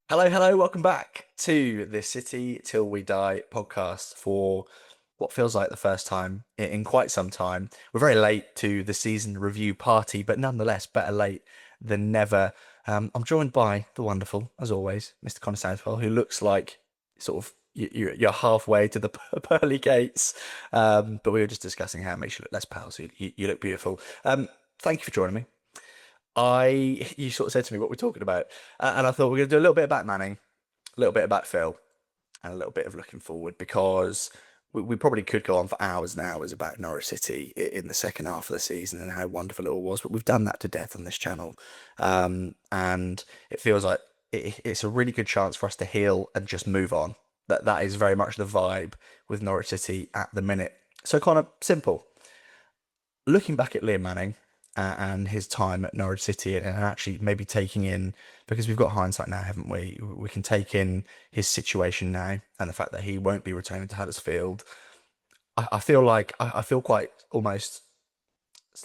Hello, hello, welcome back to the City Till We Die podcast for what feels like the first time in quite some time. We're very late to the season review party, but nonetheless, better late than never. I'm joined by the wonderful, as always, Mr. Connor Southwell, who looks like sort of you're halfway to the pearly gates. But we were just discussing how it makes you look less pale, so you look beautiful. Thank you for joining me. You sort of said to me what we're talking about, and I thought we're going to do a little bit about Manning, a little bit about Phil, and a little bit of looking forward because we probably could go on for hours and hours about Norwich City in the second half of the season and how wonderful it all was, but we've done that to death on this channel, and it feels like it's a really good chance for us to heal and just move on. That is very much the vibe with Norwich City at the minute. So kind of simple. Looking back at Liam Manning and his time at Norwich City and actually maybe taking in, because we've got hindsight now, haven't we? We can take in his situation now and the fact that he won't be returning to Huddersfield. I feel like I feel quite almost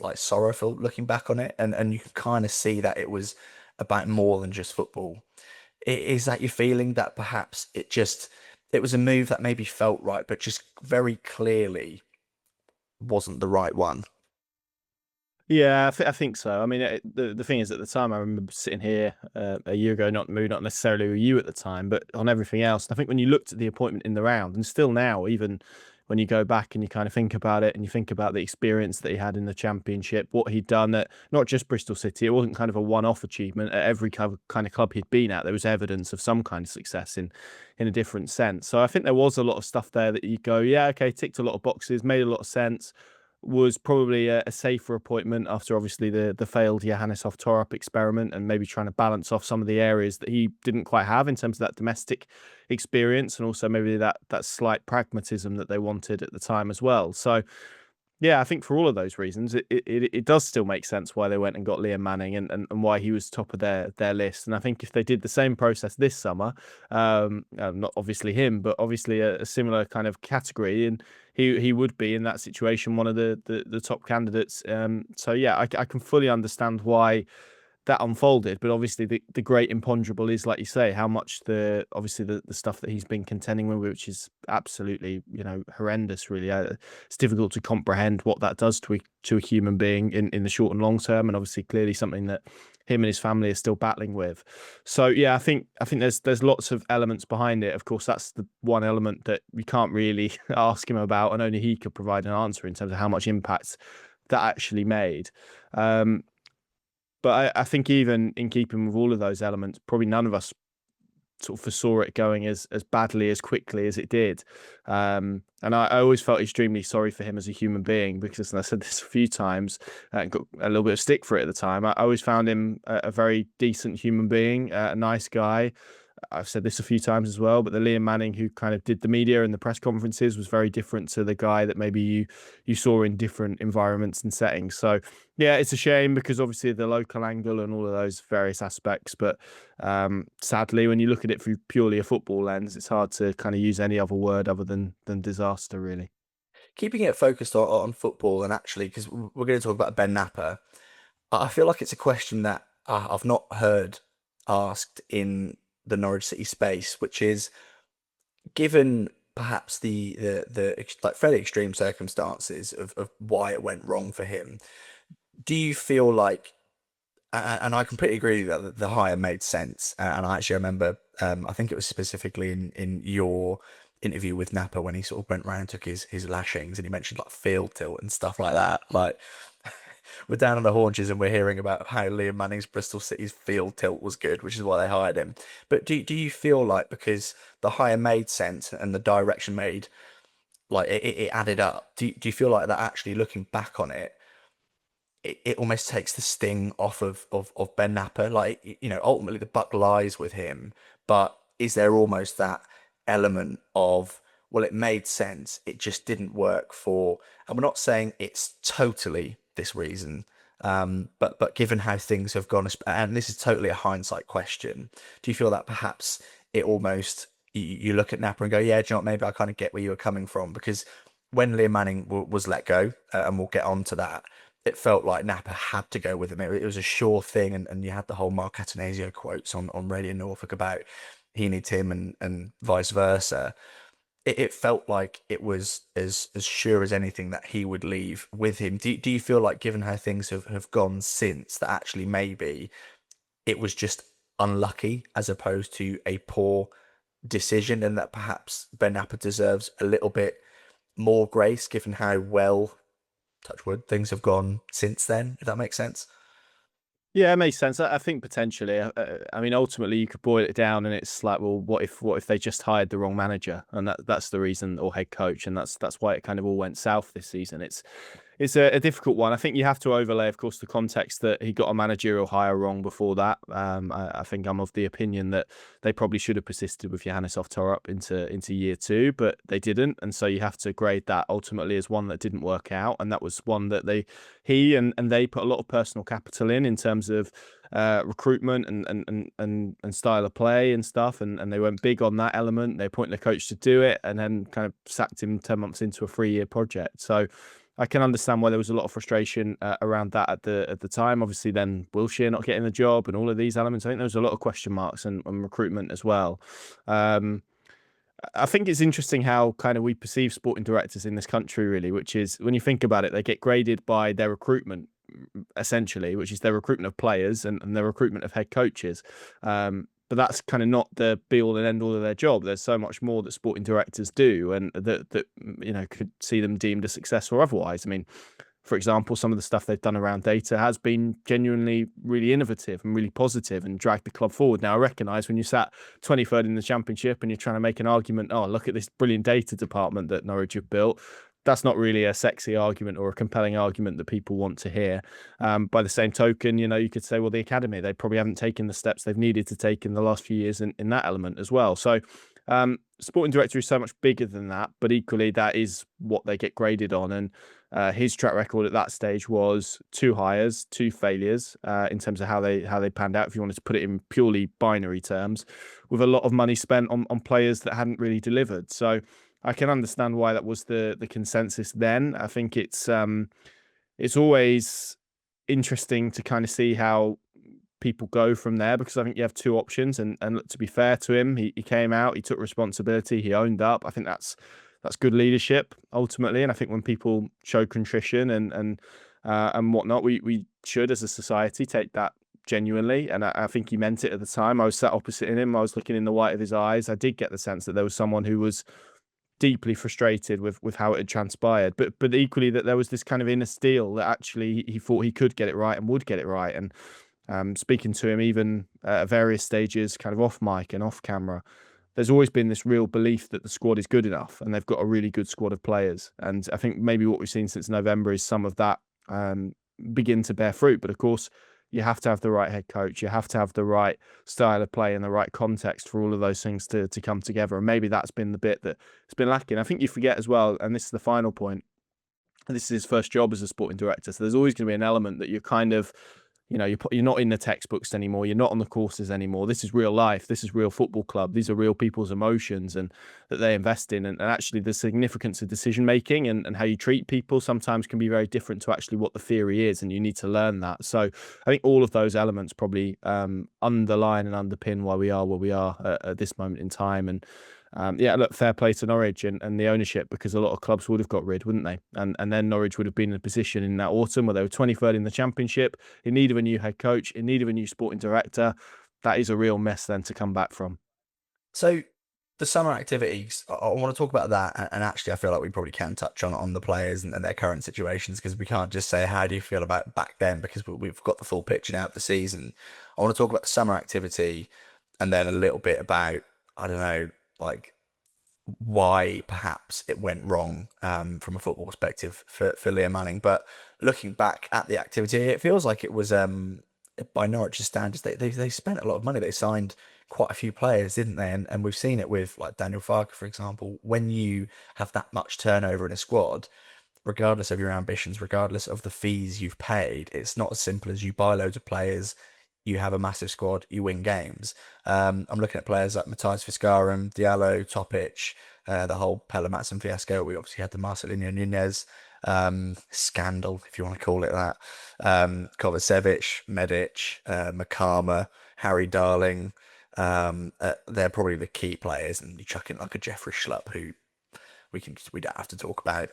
like sorrowful looking back on it, and you can kind of see that it was about more than just football. Is that your feeling that perhaps it was a move that maybe felt right, but just very clearly wasn't the right one? Yeah, I think so. I mean, the thing is, at the time, I remember sitting here a year ago, not necessarily with you at the time, but on everything else. And I think when you looked at the appointment in the round, and still now, even when you go back and you kind of think about it, and you think about the experience that he had in the Championship, what he'd done at not just Bristol City, it wasn't kind of a one-off achievement. At every kind of club he'd been at, there was evidence of some kind of success in a different sense. So I think there was a lot of stuff there that you go, yeah, okay, ticked a lot of boxes, made a lot of sense, was probably a safer appointment after obviously the failed Johannes Torp experiment, and maybe trying to balance off some of the areas that he didn't quite have in terms of that domestic experience, and also maybe that slight pragmatism that they wanted at the time as well. So yeah, I think for all of those reasons, it does still make sense why they went and got Liam Manning, and why he was top of their list. And I think if they did the same process this summer, not obviously him, but obviously a similar kind of category, and he would be in that situation one of the top candidates. So yeah, I can fully understand why that unfolded. But obviously, the great imponderable is, like you say, how much the stuff that he's been contending with, which is absolutely horrendous. Really, it's difficult to comprehend what that does to a human being in the short and long term, and obviously, clearly something that him and his family are still battling with. So yeah, I think there's lots of elements behind it. Of course, that's the one element that we can't really ask him about, and only he could provide an answer in terms of how much impact that actually made. Um, but I think even in keeping with all of those elements, probably none of us sort of foresaw it going as badly as quickly as it did. And I always felt extremely sorry for him as a human being, because, and I said this a few times, got a little bit of stick for it at the time. I always found him a very decent human being, a nice guy. I've said this a few times as well, but the Liam Manning who kind of did the media and the press conferences was very different to the guy that maybe you saw in different environments and settings. So yeah, it's a shame because obviously the local angle and all of those various aspects, but sadly, when you look at it through purely a football lens, it's hard to kind of use any other word other than disaster, really. Keeping it focused on football and actually, because we're going to talk about Ben Napper, I feel like it's a question that I've not heard asked in the Norwich City space, which is given perhaps the like fairly extreme circumstances of why it went wrong for him. Do you feel like, and I completely agree that the hire made sense, and I actually remember, I think it was specifically in your interview with Napper when he sort of went round and took his lashings and he mentioned like field tilt and stuff like that. Like we're down on the haunches and we're hearing about how Liam Manning's Bristol City's field tilt was good, which is why they hired him. But do you feel like because the hire made sense and the direction made like it added up, do you feel like that actually looking back on it, it almost takes the sting off of Ben Napper? Like ultimately the buck lies with him, but is there almost that element of, well, it made sense, it just didn't work for, and we're not saying it's totally this reason, but given how things have gone, and this is totally a hindsight question, do you feel that perhaps it almost you look at Napper and go, yeah, do you know what, maybe I kind of get where you were coming from, because when Liam Manning was let go, and we'll get on to that, it felt like Knapper had to go with him. It was a sure thing, and you had the whole Mark Atanasio quotes on Radio Norfolk about he needs him and vice versa. It felt like it was as sure as anything that he would leave with him. Do you feel like, given how things have gone since, that actually maybe it was just unlucky as opposed to a poor decision, and that perhaps Ben Napper deserves a little bit more grace given how well, touch wood, things have gone since then, if that makes sense? Yeah, it makes sense. I think potentially. I mean, ultimately, you could boil it down, and it's like, well, what if they just hired the wrong manager, and that's the reason, or head coach, and that's why it kind of all went south this season. It's a difficult one. I think you have to overlay, of course, the context that he got a managerial hire wrong before that. I think I'm of the opinion that they probably should have persisted with Johannes Torp into year two, but they didn't, and so you have to grade that ultimately as one that didn't work out, and that was one that he and they put a lot of personal capital in terms of recruitment and style of play and stuff, and they went big on that element. They appointed a coach to do it, and then kind of sacked him 10 months into a 3-year project. So I can understand why there was a lot of frustration around that at the time. Obviously, then Wilshere not getting the job and all of these elements. I think there was a lot of question marks and recruitment as well. Um, I think it's interesting how kind of we perceive sporting directors in this country, really, which is when you think about it, they get graded by their recruitment, essentially, which is their recruitment of players and their recruitment of head coaches. But that's kind of not the be all and end all of their job. There's so much more that sporting directors do, and that could see them deemed a success or otherwise. I mean, for example, some of the stuff they've done around data has been genuinely really innovative and really positive and dragged the club forward. Now, I recognise when you sat 23rd in the Championship and you're trying to make an argument, oh, look at this brilliant data department that Norwich have built. That's not really a sexy argument or a compelling argument that people want to hear. By the same token, you could say, well, the academy, they probably haven't taken the steps they've needed to take in the last few years in that element as well. So sporting director is so much bigger than that, but equally that is what they get graded on. And his track record at that stage was 2 hires, 2 failures in terms of how they panned out, if you wanted to put it in purely binary terms, with a lot of money spent on players that hadn't really delivered. So I can understand why that was the consensus then. I think it's always interesting to kind of see how people go from there, because I think you have 2 options, and to be fair to him, he came out, he took responsibility, he owned up. I think that's good leadership ultimately, and I think when people show contrition and whatnot, we should as a society take that genuinely, and I think he meant it at the time. I was sat opposite him, I was looking in the white of his eyes. I did get the sense that there was someone who was deeply frustrated with how it had transpired, but equally that there was this kind of inner steel that actually he thought he could get it right and would get it right. And speaking to him even at various stages, kind of off mic and off camera, there's always been this real belief that the squad is good enough and they've got a really good squad of players. And I think maybe what we've seen since November is some of that begin to bear fruit. But of course, you have to have the right head coach. You have to have the right style of play and the right context for all of those things to come together. And maybe that's been the bit that has been lacking. I think you forget as well, and this is the final point, this is his first job as a sporting director. So there's always going to be an element that you're kind of, you're not in the textbooks anymore. You're not on the courses anymore. This is real life. This is real football club. These are real people's emotions and that they invest in. And actually the significance of decision making and how you treat people sometimes can be very different to actually what the theory is. And you need to learn that. So I think all of those elements probably underline and underpin why we are where we are at this moment in time. And look, fair play to Norwich and the ownership, because a lot of clubs would have got rid, wouldn't they? And then Norwich would have been in a position in that autumn where they were 23rd in the Championship, in need of a new head coach, in need of a new sporting director. That is a real mess then to come back from. So the summer activities, I want to talk about that, and actually I feel like we probably can touch on the players and their current situations, because we can't just say how do you feel about back then, because we've got the full picture now of the season. I want to talk about the summer activity and then a little bit about, I don't know, like why perhaps it went wrong from a football perspective for Liam Manning. But looking back at the activity, it feels like it was by Norwich's standards, they spent a lot of money. They signed quite a few players, didn't they? And we've seen it with like Daniel Farke, for example. When you have that much turnover in a squad, regardless of your ambitions, regardless of the fees you've paid, it's not as simple as you buy loads of players, you have a massive squad, you win games. I'm looking at players like Matthias Fiskarum, Diallo, Topic, the whole Pella Matson fiasco. We obviously had the Marcelinho Nunez scandal, if you want to call it that. Kovacevic, Medic, Makama, Harry Darling. They're probably the key players, and you chuck in like a Jeffrey Schlupp, who we don't have to talk about.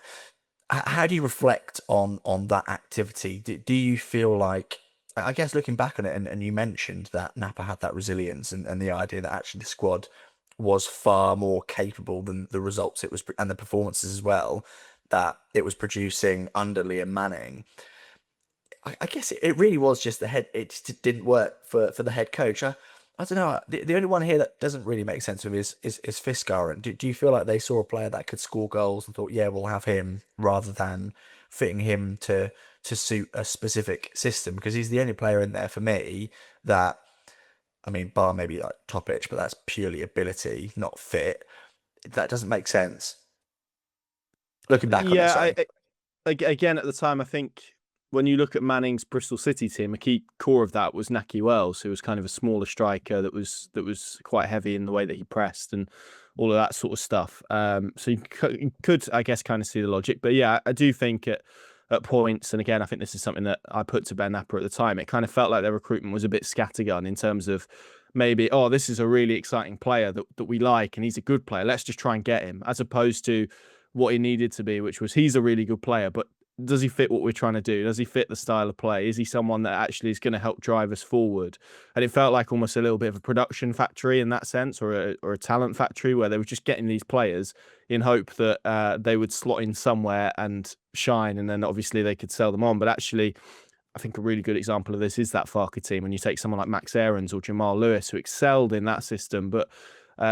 How do you reflect on that activity? Do you feel like, I guess looking back on it, and you mentioned that Napa had that resilience, and the idea that actually the squad was far more capable than the results it was and the performances as well that it was producing under Liam Manning. I guess it really was just the head. It just didn't work for the head coach. I don't know. The only one here that doesn't really make sense to me is Fiskaren. Do you feel like they saw a player that could score goals and thought, yeah, we'll have him rather than fitting him to suit a specific system? Because he's the only player in there for me that, I mean, bar maybe like Topic, but that's purely ability, not fit. That doesn't make sense. Looking back on it, Yeah, sorry. again at the time, I think when you look at Manning's Bristol City team, a key core of that was Nahki Wells, who was kind of a smaller striker that was quite heavy in the way that he pressed and all of that sort of stuff. So you could, I guess, kind of see the logic. But yeah, I do think at points, and again, I think this is something that I put to Ben Knapper at the time. It kind of felt like their recruitment was a bit scattergun in terms of maybe, oh, this is a really exciting player that we like, and he's a good player. Let's just try and get him, as opposed to what he needed to be, which was he's a really good player, but does he fit what we're trying to do? Does he fit the style of play? Is he someone that actually is going to help drive us forward? And it felt like almost a little bit of a production factory in that sense, or a talent factory where they were just getting these players in hope that they would slot in somewhere and shine, and then obviously they could sell them on. But actually, I think a really good example of this is that Farker team. When you take someone like Max Aarons or Jamal Lewis, who excelled in that system, but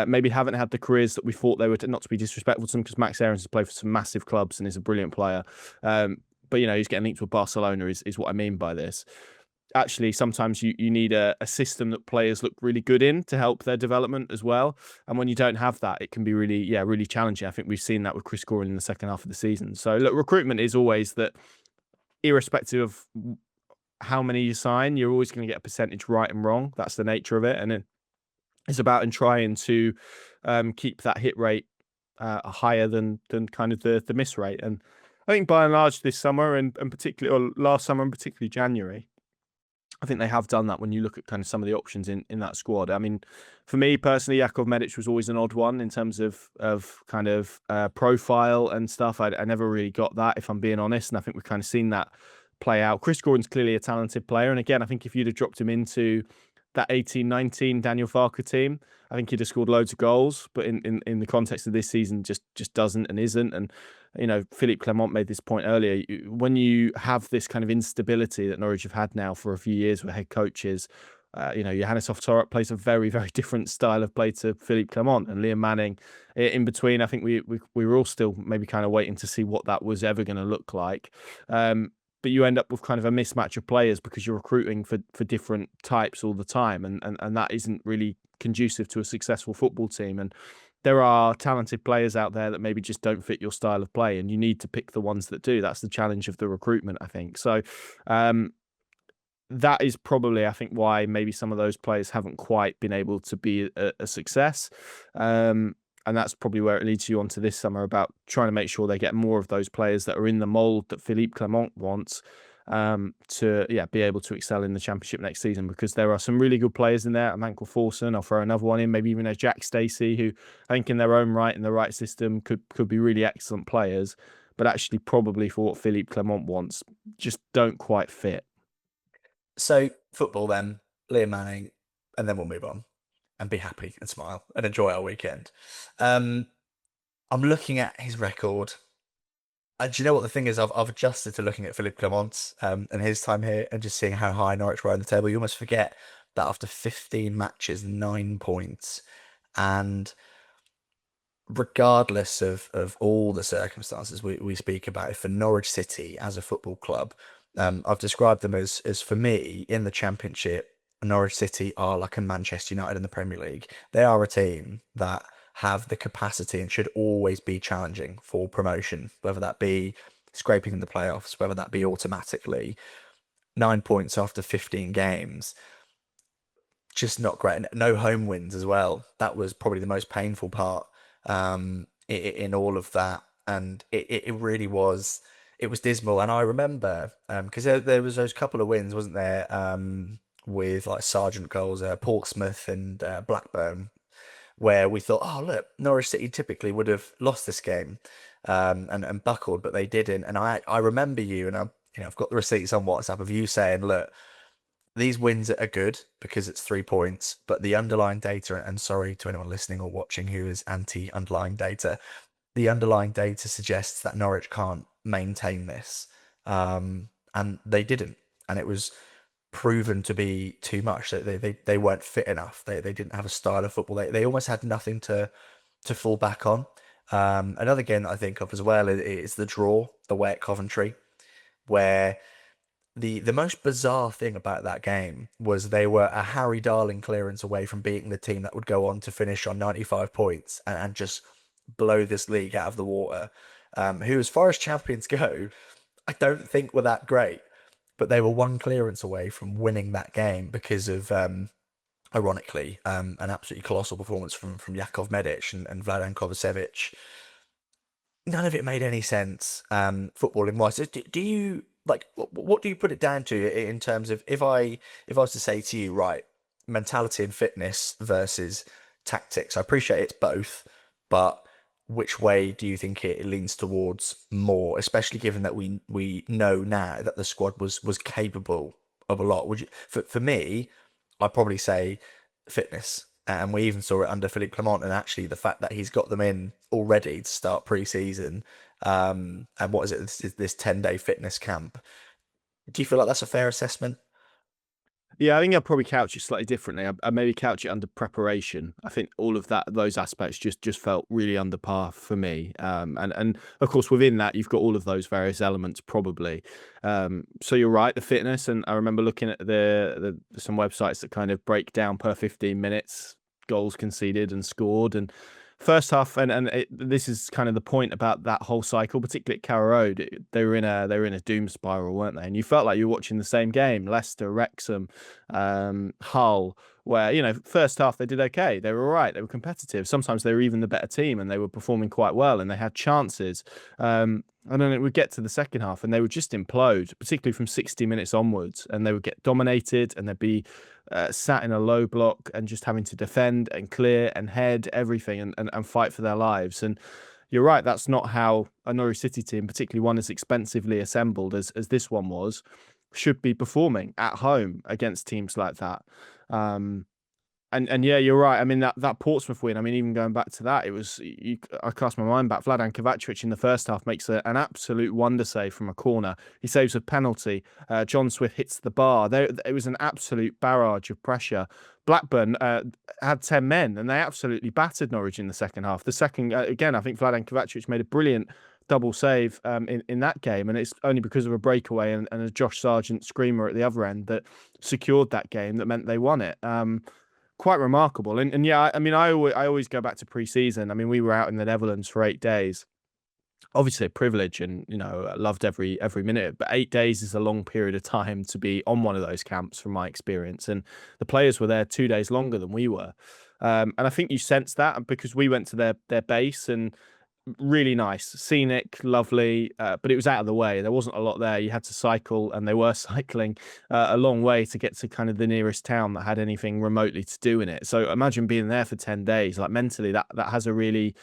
maybe haven't had the careers that we thought they would. Not to be disrespectful to them, because Max Aarons has played for some massive clubs and is a brilliant player. But he's getting linked with Barcelona is what I mean by this. Actually, sometimes you need a system that players look really good in to help their development as well. And when you don't have that, it can be really challenging. I think we've seen that with Chris Gorin in the second half of the season. So look, recruitment is always that, irrespective of how many you sign, you're always going to get a percentage right and wrong. That's the nature of it. And it's about in trying to keep that hit rate higher than kind of the miss rate. And I think by and large this summer and particularly, or last summer and particularly January, I think they have done that when you look at kind of some of the options in that squad. I mean, for me personally, Jakov Medic was always an odd one in terms of kind of profile and stuff. I never really got that, if I'm being honest. And I think we've kind of seen that play out. Chris Gordon's clearly a talented player. And again, I think if you'd have dropped him into that 18-19 Daniel Farker team, I think he'd have scored loads of goals. But in the context of this season, just doesn't and isn't. And Philippe Clement made this point earlier. When you have this kind of instability that Norwich have had now for a few years with head coaches, Johannes Torp plays a very, very different style of play to Philippe Clement and Liam Manning. In between, I think we were all still maybe kind of waiting to see what that was ever going to look like. But you end up with kind of a mismatch of players because you're recruiting for different types all the time, and that isn't really conducive to a successful football team. And there are talented players out there that maybe just don't fit your style of play, and you need to pick the ones that do. That's the challenge of the recruitment, I think. So that is probably, I think, why maybe some of those players haven't quite been able to be a success. And that's probably where it leads you on to this summer, about trying to make sure they get more of those players that are in the mould that Philippe Clement wants, to be able to excel in the Championship next season, because there are some really good players in there. A man called Forson, I'll throw another one in, maybe even a Jack Stacey, who I think in their own right, in the right system, could be really excellent players, but actually probably for what Philippe Clement wants, just don't quite fit. So football then, Liam Manning, and then we'll move on and be happy and smile and enjoy our weekend. I'm looking at his record. Do you know what the thing is? I've adjusted to looking at Philippe Clement and his time here, and just seeing how high Norwich were on the table. You almost forget that after 15 matches, 9 points, and regardless of all the circumstances we speak about, for Norwich City as a football club, I've described them as for me in the Championship, Norwich City are like a Manchester United in the Premier League. They are a team that have the capacity and should always be challenging for promotion, whether that be scraping in the playoffs, whether that be automatically. 9 points after 15 games, just not great. No home wins as well. That was probably the most painful part in all of that. And it really was. it was dismal. And I remember because there was those couple of wins, wasn't there? With like Sargent goals, Portsmouth and Blackburn, where we thought, oh look, Norwich City typically would have lost this game, and buckled, but they didn't. And I remember you, and I've got the receipts on WhatsApp of you saying, look, these wins are good because it's 3 points, but the underlying data, and sorry to anyone listening or watching who is anti underlying data, the underlying data suggests that Norwich can't maintain this. And they didn't. And it was proven to be too much. They weren't fit enough. They didn't have a style of football. They almost had nothing to fall back on. Another game that I think of as well is the draw, the way at Coventry, where the most bizarre thing about that game was they were a Harry Darling clearance away from beating the team that would go on to finish on 95 points and just blow this league out of the water. Who, as far as champions go, I don't think were that great, but they were one clearance away from winning that game because of, ironically, an absolutely colossal performance from Jakov Medic and Vladan Kovacevic. None of it made any sense, footballing wise. Do you like what do you put it down to in terms of if I was to say to you, right, mentality and fitness versus tactics? I appreciate it's both, but which way do you think it leans towards more, especially given that we know now that the squad was capable of a lot? Would you, for me, I'd probably say fitness. And we even saw it under Philippe Clement, and actually the fact that he's got them in already to start pre-season, and what is it? This 10-day fitness camp. Do you feel like that's a fair assessment? Yeah, I think I'd probably couch it slightly differently. I maybe couch it under preparation. I think all of that, those aspects, just felt really under par for me. And of course within that you've got all of those various elements probably. So you're right, the fitness, and I remember looking at the some websites that kind of break down per 15 minutes goals conceded and scored, and first half, this is kind of the point about that whole cycle, particularly at Carrow Road. They were in a doom spiral, weren't they? And you felt like you were watching the same game, Leicester, Wrexham, Hull, where first half they did okay, they were all right, they were competitive. Sometimes they were even the better team, and they were performing quite well, and they had chances. And then it would get to the second half, and they would just implode, particularly from 60 minutes onwards, and they would get dominated, and they'd be sat in a low block and just having to defend and clear and head everything and fight for their lives. And you're right, that's not how a Norwich City team, particularly one as expensively assembled as this one was, should be performing at home against teams like that. And yeah, you're right. I mean, that Portsmouth win, I mean, even going back to that, I cast my mind back. Vladan Kovacevic in the first half makes an absolute wonder save from a corner. He saves a penalty. John Swift hits the bar. It was an absolute barrage of pressure. Blackburn had 10 men, and they absolutely battered Norwich in the second half. The second, again, I think Vladan Kovacevic made a brilliant double save in that game, and it's only because of a breakaway and a Josh Sargent screamer at the other end that secured that game, that meant they won it. Quite remarkable. And yeah, I mean, I always go back to pre-season. I mean, we were out in the Netherlands for 8 days. Obviously a privilege, and I loved every minute, but 8 days is a long period of time to be on one of those camps from my experience. And the players were there 2 days longer than we were. And I think you sense that because we went to their base, and really nice, scenic, lovely, but it was out of the way. There wasn't a lot there. You had to cycle, and they were cycling a long way to get to kind of the nearest town that had anything remotely to do in it. So imagine being there for 10 days, like mentally that has a really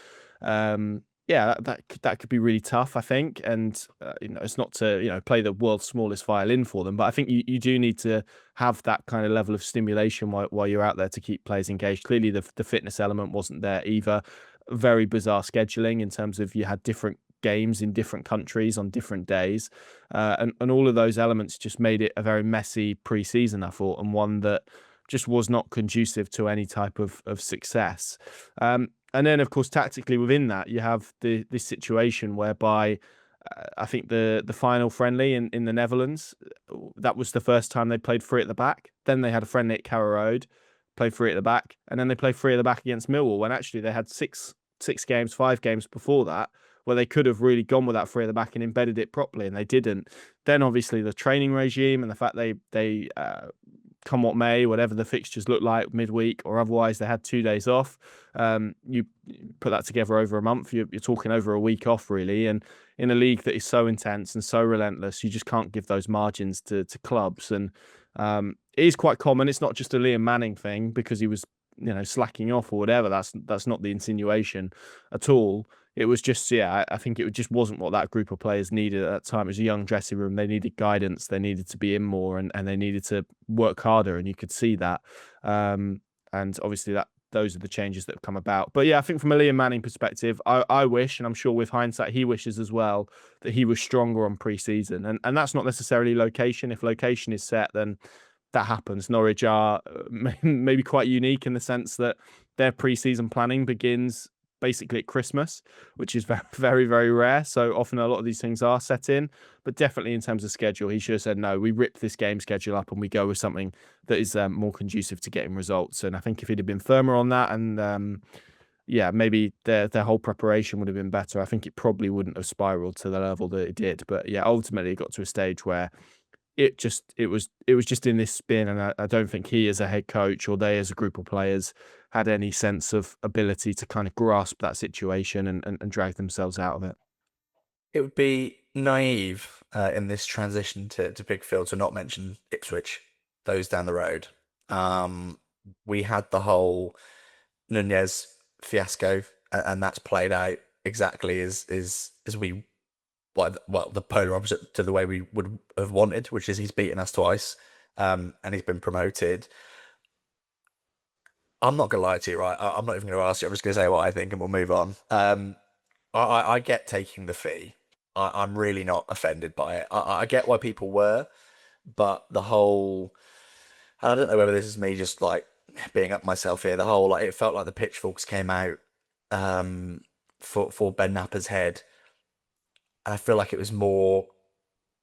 yeah, that could be really tough, I think. And it's not to play the world's smallest violin for them, but I think you do need to have that kind of level of stimulation while you're out there to keep players engaged. Clearly the fitness element wasn't there either. Very bizarre scheduling in terms of you had different games in different countries on different days, and all of those elements just made it a very messy pre-season, I thought, and one that just was not conducive to any type of success. And then, of course, tactically within that, you have this situation whereby I think the final friendly in the Netherlands, that was the first time they played free at the back. Then they had a friendly at Carrow Road, played free at the back, and then they played free at the back against Millwall, when actually they had 5 games before that where they could have really gone with that free at the back and embedded it properly, and they didn't. Then obviously the training regime and the fact they come what may, whatever the fixtures look like midweek or otherwise. They had 2 days off. You put that together over a month, you're talking over a week off, really. And in a league that is so intense and so relentless, you just can't give those margins to clubs. And it is quite common. It's not just a Liam Manning thing because he was, slacking off or whatever. That's not the insinuation at all. It was just, yeah, I think it just wasn't what that group of players needed at that time. It was a young dressing room. They needed guidance. They needed to be in more, and they needed to work harder. And you could see that. And obviously those are the changes that have come about. But yeah, I think from a Liam Manning perspective, I wish, and I'm sure with hindsight, he wishes as well, that he was stronger on pre-season. And that's not necessarily location. If location is set, then that happens. Norwich are maybe quite unique in the sense that their pre-season planning begins basically at Christmas, which is very, very, very rare. So often a lot of these things are set in, but definitely in terms of schedule, he should have said, no, we rip this game schedule up and we go with something that is more conducive to getting results. And I think if he'd have been firmer on that and yeah, maybe their whole preparation would have been better. I think it probably wouldn't have spiraled to the level that it did. But yeah, ultimately it got to a stage where it was just in this spin, and I don't think he as a head coach or they as a group of players had any sense of ability to kind of grasp that situation and drag themselves out of it. It would be naive in this transition to Big Phil to not mention Ipswich, those down the road. Um, we had the whole Nunez fiasco, and that's played out exactly as we well, the polar opposite to the way we would have wanted, which is he's beaten us twice, and he's been promoted. I'm not gonna lie to you, right? I'm not even gonna ask you. I'm just gonna say what I think, and we'll move on. I get taking the fee. I'm really not offended by it. I get why people were, but the whole, I don't know whether this is me just like being up myself here. The whole like it felt like the pitchforks came out um, for Ben Knapper's head, and I feel like it was more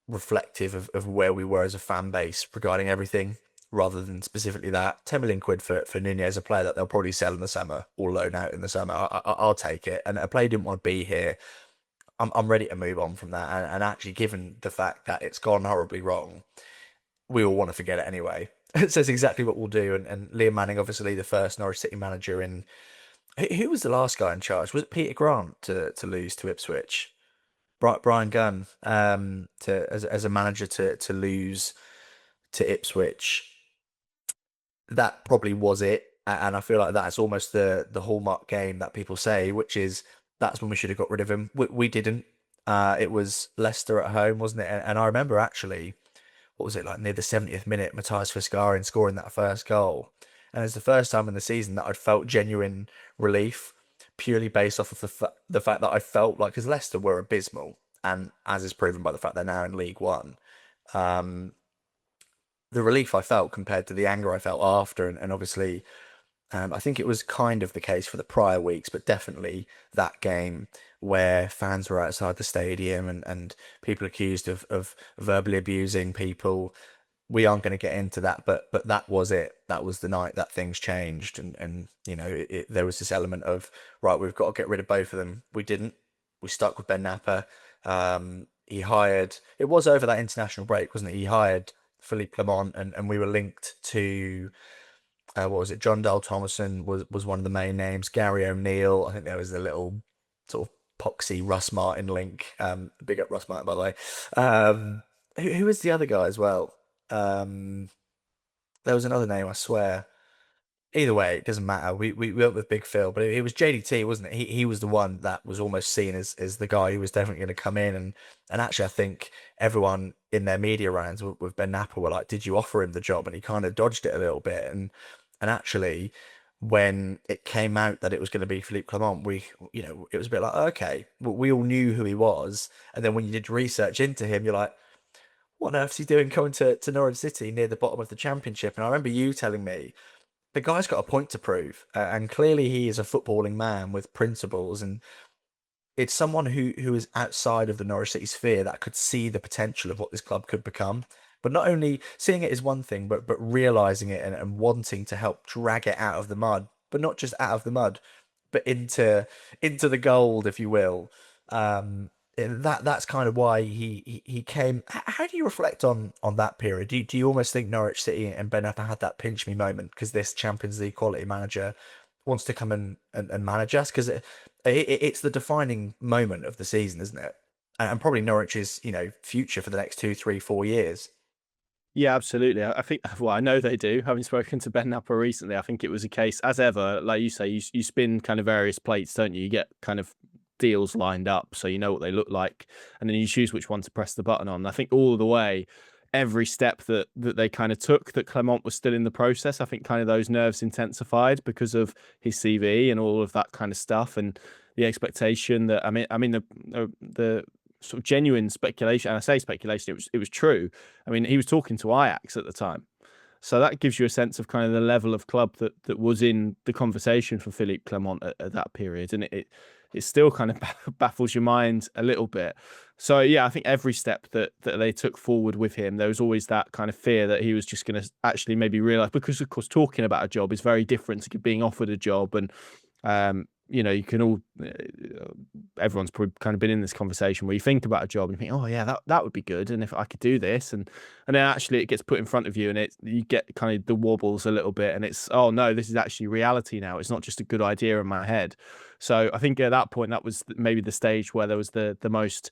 reflective of where we were as a fan base regarding everything, rather than specifically that. 10 million quid for Nunez, a player that they'll probably sell in the summer or loan out in the summer. I'll take it. And a player didn't want to be here. I'm ready to move on from that. And actually, given the fact that it's gone horribly wrong, we all want to forget it anyway. It says exactly what we'll do. And Liam Manning, obviously, the first Norwich City manager in. Who was the last guy in charge? Was it Peter Grant to lose to Ipswich? Brian Gunn to as a manager to lose to Ipswich. That probably was it, and I feel like that's almost the hallmark game that people say, which is that's when we should have got rid of him. We didn't. It was Leicester at home, wasn't it? And I remember actually, what was it like near the 70th minute, Matthias Fiscarin scoring that first goal, and it's the first time in the season that I'd felt genuine relief, purely based off of the fact that I felt like because Leicester were abysmal, and as is proven by the fact they're now in League One. Um, the relief I felt compared to the anger I felt after, and obviously I think it was kind of the case for the prior weeks, but definitely that game where fans were outside the stadium and people accused of verbally abusing people. We aren't going to get into that, but that was it. That was the night that things changed, and there was this element of right, we've got to get rid of both of them. We didn't. We stuck with Ben Napper. He hired. It was over that international break, wasn't it? He hired Philippe Clement, and we were linked to what was it? John Dale Thomason was one of the main names. Gary O'Neill. I think there was a little sort of poxy Russ Martin link. Big up Russ Martin, by the way. Who was the other guy as well? Um, there was another name, I swear. Either way, it doesn't matter. We went with Big Phil, but it was JDT, wasn't it? He was the one that was almost seen as the guy who was definitely going to come in, and actually I think everyone in their media rounds with Ben Napper were like, "Did you offer him the job?" And he kind of dodged it a little bit, and actually when it came out that it was going to be Philippe Clement, it was a bit like, okay, well, we all knew who he was, and then when you did research into him, you're like, what on earth is he doing going to Norwich City near the bottom of the Championship? And I remember you telling me the guy's got a point to prove, and clearly he is a footballing man with principles, and it's someone who is outside of the Norwich City sphere that could see the potential of what this club could become. But not only seeing it is one thing, but realizing it and wanting to help drag it out of the mud, but not just out of the mud, but into the gold, if you will. that's kind of why he came. How do you reflect on that period? Do you almost think Norwich City and Ben Knapper had that pinch me moment because this Champions League quality manager wants to come and manage us? Because it's the defining moment of the season, isn't it? And probably Norwich's future for the next 2, 3, 4 years. Yeah, absolutely. I think, well, I know they do. Having spoken to Ben Napper recently, I think it was a case, as ever, like you say, you spin kind of various plates, don't you? You get kind of deals lined up so you know what they look like, and then you choose which one to press the button on. I think all the way, every step that they kind of took, that Clement was still in the process, I think kind of those nerves intensified because of his CV and all of that kind of stuff, and the expectation that I mean the sort of genuine speculation, and I say speculation, it was true. I mean, he was talking to Ajax at the time. So that gives you a sense of kind of the level of club that was in the conversation for Philippe Clement at that period. And it still kind of baffles your mind a little bit. So yeah, I think every step that they took forward with him, there was always that kind of fear that he was just going to actually maybe realize, because of course talking about a job is very different to being offered a job. And you can all, everyone's probably kind of been in this conversation where you think about a job and you think, oh yeah, that would be good, and if I could do this, and then actually it gets put in front of you, and you get kind of the wobbles a little bit, and it's, oh no, this is actually reality now. It's not just a good idea in my head. So I think at that point, that was maybe the stage where there was the most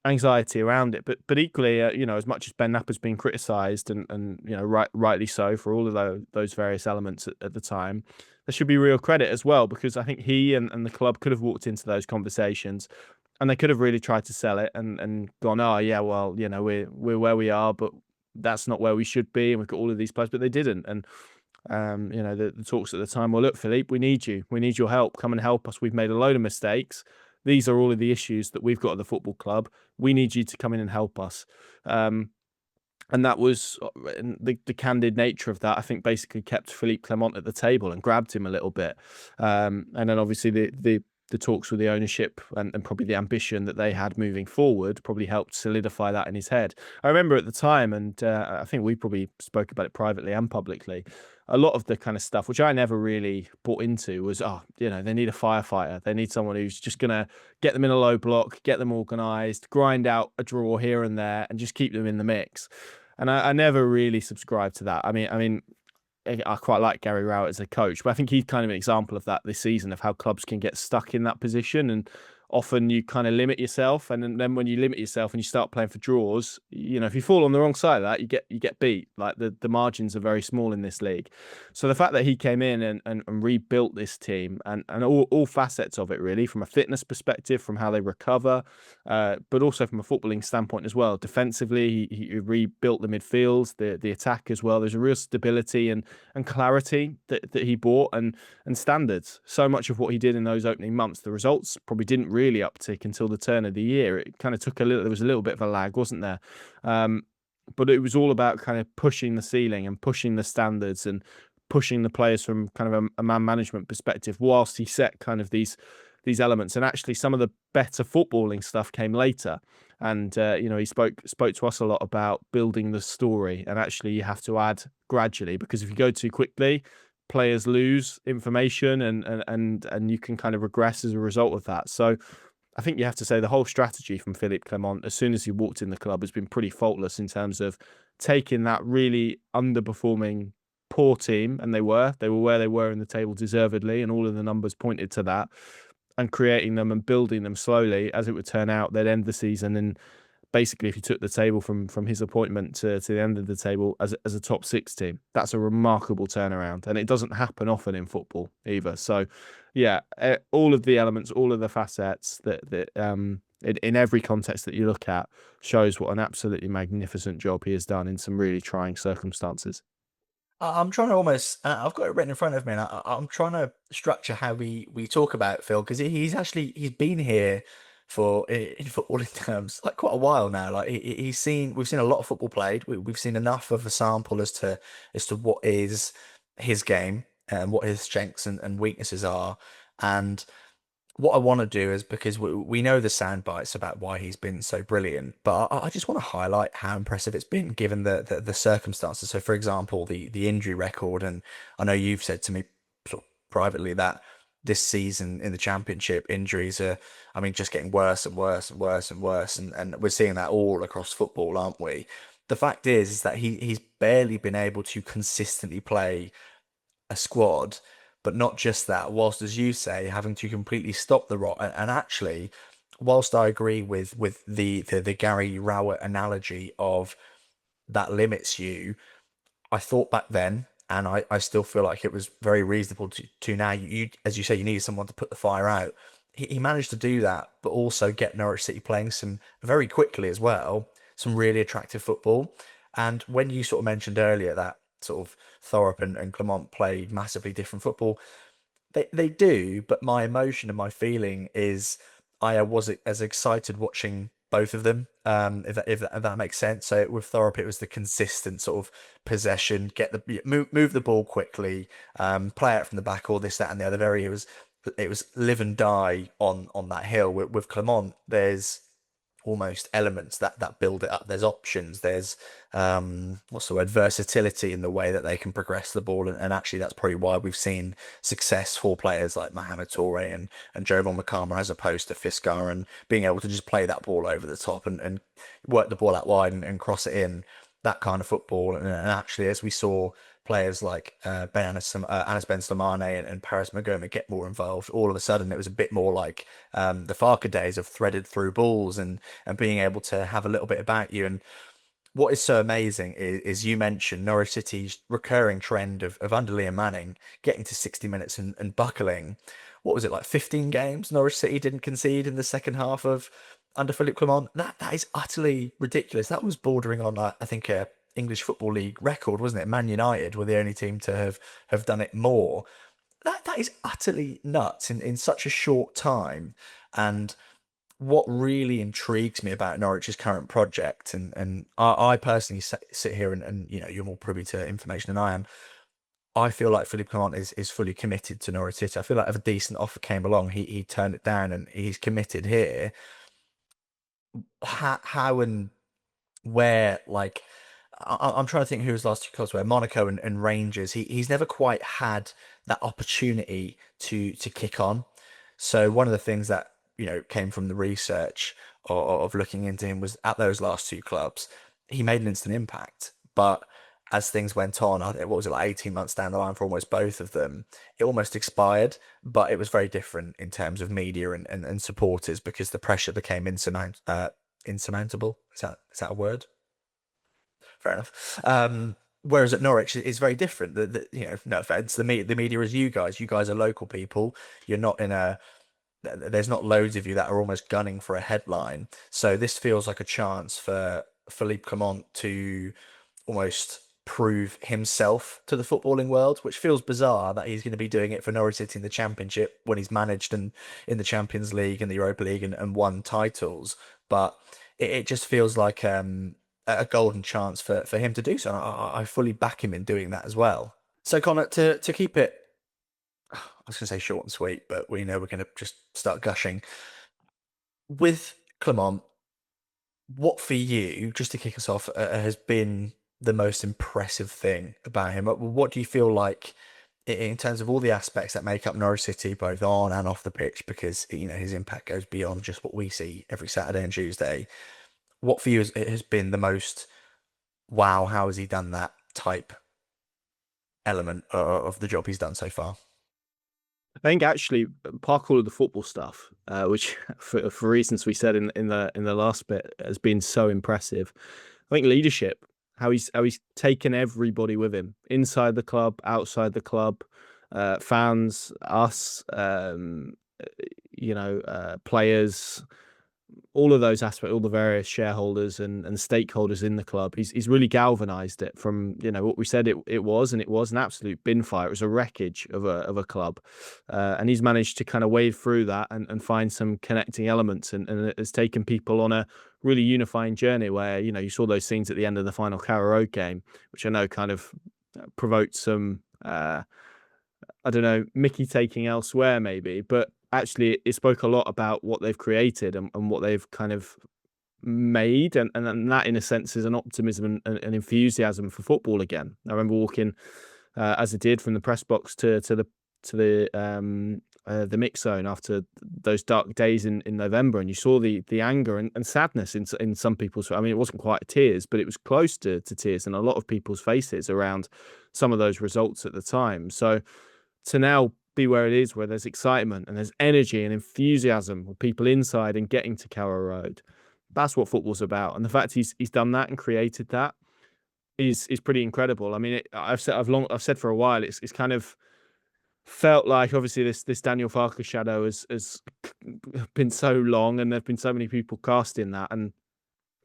anxiety around it. But equally, as much as Ben Knapper's been criticised, and rightly so, for all of those various elements at the time, there should be real credit as well, because I think he and the club could have walked into those conversations and they could have really tried to sell it and gone, oh yeah, well, we're where we are, but that's not where we should be, and we've got all of these players, but they didn't. And the talks at the time, well, look, Philippe, we need you. We need your help. Come and help us. We've made a load of mistakes. These are all of the issues that we've got at the football club. We need you to come in and help us. And that was the candid nature of that, I think, basically kept Philippe Clement at the table and grabbed him a little bit. And then obviously the talks with the ownership and probably the ambition that they had moving forward probably helped solidify that in his head. I remember at the time, and I think we probably spoke about it privately and publicly, a lot of the kind of stuff, which I never really bought into, was, they need a firefighter. They need someone who's just going to get them in a low block, get them organised, grind out a draw here and there, and just keep them in the mix. And I never really subscribed to that. I mean, I quite like Gary Rowett as a coach, but I think he's kind of an example of that this season, of how clubs can get stuck in that position, and often you kind of limit yourself, and then when you limit yourself and you start playing for draws, if you fall on the wrong side of that, you get beat. Like the margins are very small in this league. So the fact that he came in and rebuilt this team, and all facets of it, really, from a fitness perspective, from how they recover, but also from a footballing standpoint as well. Defensively, he rebuilt the midfields, the attack as well. There's a real stability and clarity that he brought, and standards. So much of what he did in those opening months, the results probably didn't really uptick until the turn of the year. It kind of took there was a little bit of a lag, wasn't there? But it was all about kind of pushing the ceiling and pushing the standards and pushing the players from kind of a man management perspective, whilst he set kind of these elements. And actually some of the better footballing stuff came later. And he spoke to us a lot about building the story, and actually you have to add gradually, because if you go too quickly, players lose information and you can kind of regress as a result of that. So I think you have to say the whole strategy from Philippe Clement, as soon as he walked in the club, has been pretty faultless in terms of taking that really underperforming, poor team, and they were where they were in the table deservedly, and all of the numbers pointed to that, and creating them and building them slowly. As it would turn out, they'd end the season, and basically, if you took the table from his appointment to the end of the table as a top six team, that's a remarkable turnaround, and it doesn't happen often in football either. So, yeah, all of the elements, all of the facets that in every context that you look at, shows what an absolutely magnificent job he has done in some really trying circumstances. I'm trying to almost. I've got it written in front of me, and I'm trying to structure how we talk about Phil, because he's been here for, in footballing terms, like quite a while now. Like we've seen a lot of football played. We've seen enough of a sample as to what is his game and what his strengths and weaknesses are. And what I want to do is, because we know the sound bites about why he's been so brilliant, but I just want to highlight how impressive it's been given the circumstances. So, for example, the injury record, and I know you've said to me sort of privately that this season in the Championship, injuries are, I mean, just getting worse and worse and worse and worse, and we're seeing that all across football, aren't we? The fact is that he's barely been able to consistently play a squad, but not just that. Whilst, as you say, having to completely stop the rot, and actually, whilst I agree with the Gary Rowett analogy of that limits you, I thought back then, and I still feel like it was very reasonable to now. As you say, you needed someone to put the fire out. He managed to do that, but also get Norwich City playing some very quickly as well, some really attractive football. And when you sort of mentioned earlier that sort of Thorpe and Clement play massively different football, they do, but my emotion and my feeling is I was as excited watching both of them. If that makes sense. So with Thorpe, it was the consistent sort of possession, get the move the ball quickly, play out from the back, all this, that, and the other. It was live and die on that hill. With Clement, there's almost elements that build it up. There's options. There's what's the word? Versatility in the way that they can progress the ball, and actually that's probably why we've seen success for players like Mohamed Toure and Jovan Makama as opposed to Fiskar, and being able to just play that ball over the top and work the ball out wide and cross it in. That kind of football, and actually, as we saw players like Anas Ben Slimane and Paris Magoma get more involved, all of a sudden it was a bit more like the Farker days of threaded through balls and being able to have a little bit about you. And what is so amazing is you mentioned Norwich City's recurring trend of under Liam Manning getting to 60 minutes and buckling. What was it, like 15 games Norwich City didn't concede in the second half of under Philippe Clement? That is utterly ridiculous. That was bordering on, I think, a English Football League record, wasn't it? Man United were the only team to have done it more. That is utterly nuts in such a short time. And what really intrigues me about Norwich's current project, and I personally sit here and you're more privy to information than I am. I feel like Philippe Clement is fully committed to Norwich City. I feel like if a decent offer came along, he turned it down and he's committed here. How and where, like, I'm trying to think who his last two clubs were, Monaco and Rangers. He's never quite had that opportunity to kick on. So one of the things that came from the research of looking into him was at those last two clubs, he made an instant impact. But as things went on, what was it, like 18 months down the line for almost both of them, it almost expired. But it was very different in terms of media and supporters because the pressure became insurmountable. Is that a word? Fair enough. Whereas at Norwich, it's very different. No offense, the media is you guys. You guys are local people. You're not in a. There's not loads of you that are almost gunning for a headline. So this feels like a chance for Philippe Clement to almost prove himself to the footballing world, which feels bizarre that he's going to be doing it for Norwich City in the Championship when he's managed and in the Champions League and the Europa League and won titles. But it just feels like a golden chance for him to do so. And I fully back him in doing that as well. So Connor, to keep it, I was going to say short and sweet, but we know we're going to just start gushing. With Clement, what for you, just to kick us off, has been the most impressive thing about him? What do you feel like in terms of all the aspects that make up Norwich City, both on and off the pitch? Because his impact goes beyond just what we see every Saturday and Tuesday. What for you has been the most wow? How has he done that type element of the job he's done so far? I think actually, park all of the football stuff, which for reasons we said in the last bit, has been so impressive. I think leadership, how he's taken everybody with him inside the club, outside the club, fans, us, players, all of those aspects, all the various shareholders and stakeholders in the club. He's really galvanized it from what we said it was, and it was an absolute bin fire. It was a wreckage of a club, and he's managed to kind of wade through that and find some connecting elements, and it has taken people on a really unifying journey where you saw those scenes at the end of the final Carrow Road game, which I know kind of provoked some I don't know, Mickey taking elsewhere maybe, but actually it spoke a lot about what they've created and what they've kind of made, and that in a sense is an optimism and enthusiasm for football again. I remember walking as I did from the press box to the the mix zone after those dark days in November, and you saw the anger and sadness in some people's. I mean, it wasn't quite tears, but it was close to tears in a lot of people's faces around some of those results at the time. So to now be where it is, where there's excitement and there's energy and enthusiasm with people inside and getting to Carrow Road, that's what football's about. And the fact he's done that and created that is pretty incredible. I mean, I've said for a while, it's kind of felt like obviously this Daniel Farke shadow has been so long, and there've been so many people casting that, and